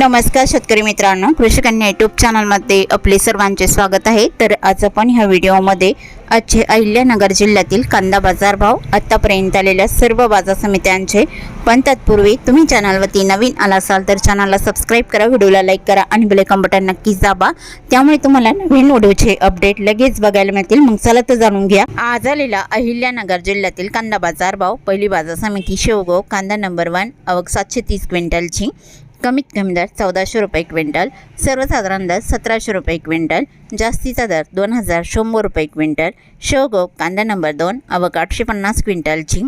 नमस्कार शेतकरी मित्रांनो, कृषी कन्या यूट्यूब चॅनलमध्ये आपले सर्वांचे स्वागत आहे। तर आज आपण ह्या व्हिडिओमध्ये आजचे अहिल्यानगर जिल्ह्यातील कांदा बाजार भाव, आतापर्यंत आलेल्या सर्व बाजार समित्यांचे, पण तत्पूर्वी तुम्ही चॅनलवरती नवीन आला असाल तर चॅनलला सबस्क्राइब करा, व्हिडिओला लाईक करा आणि बेल आयकॉन बटन नक्कीच दाबा, त्यामुळे तुम्हाला नवीन व्हिडिओचे अपडेट लगेच बघायला मिळतील। मग चला तर जाणून घ्या आज आलेला अहिल्यानगर जिल्ह्यातील कांदा बाजार भाव। पहिली बाजार समिती शेवगाव, कांदा नंबर 1, आवक 730 क्विंटलची, कमीत कमी दर 1400 रुपये क्विंटल, सर्वसाधारण दर 1700 रुपये क्विंटल, जास्तीचा दर 2100 रुपये क्विंटल। शेवगाव कांदा नंबर 2, आवक 850 क्विंटलची,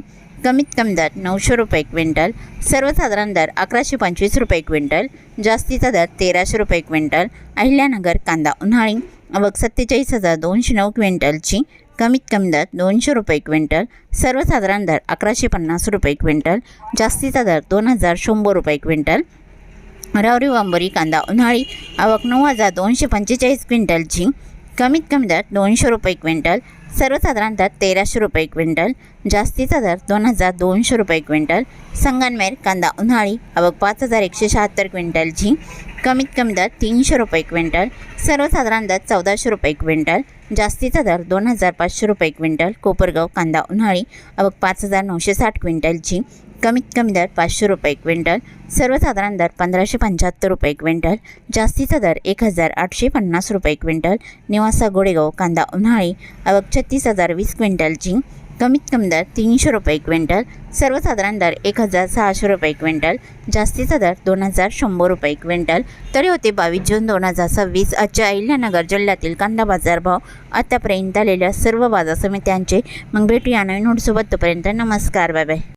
कमीत कमी दर 900 रुपये क्विंटल, सर्वसाधारण दर 1125 रुपये क्विंटल, जास्तीचा दर 1300 रुपये क्विंटल। अहिल्यानगर कांदा उन्हाळी, आवक 47,209 क्विंटलची, कमीत कमी दर 200 रुपये क्विंटल, सर्वसाधारण दर 1150 रुपये क्विंटल, जास्तीचा दर 2100 रुपये क्विंटल। रावरी वांबोरी कांदा उन्हाळी, आवक 9,245 क्विंटलची, कमीत कमी दर 200 रुपये क्विंटल, सर्वसाधारण दर 1300 रुपये क्विंटल, जास्तीचा दर 2200 रुपये क्विंटल। संगमनेर कांदा उन्हाळी, आवक 5176 क्विंटलची, कमीत कमी दर 300 रुपये क्विंटल, सर्वसाधारण दर 1400 रुपये क्विंटल, जास्तीचा दर 2500 रुपये क्विंटल। कोपरगाव कांदा उन्हाळी, आवक 5960 क्विंटलची, कमीत कमी दर 500 रुपये क्विंटल, सर्वसाधारण दर 1575 रुपये क्विंटल, जास्तीचा दर 1850 रुपये क्विंटल। निवासा गोडेगाव कांदा उन्हाळी, आवक 36,020 क्विंटलची, कमीत कमी दर 300 रुपये क्विंटल, सर्वसाधारण दर 1600 रुपये क्विंटल, जास्तीचा दर 2100 रुपये क्विंटल। तरी होते 22 जून 2026 आजच्या अहिल्यानगर जिल्ह्यातील कांदा बाजार भाव, आतापर्यंत आलेल्या सर्व बाजार समित्यांचे। मग भेटूया नवीन नोटसोबत, तोपर्यंत नमस्कार, बाय बाय।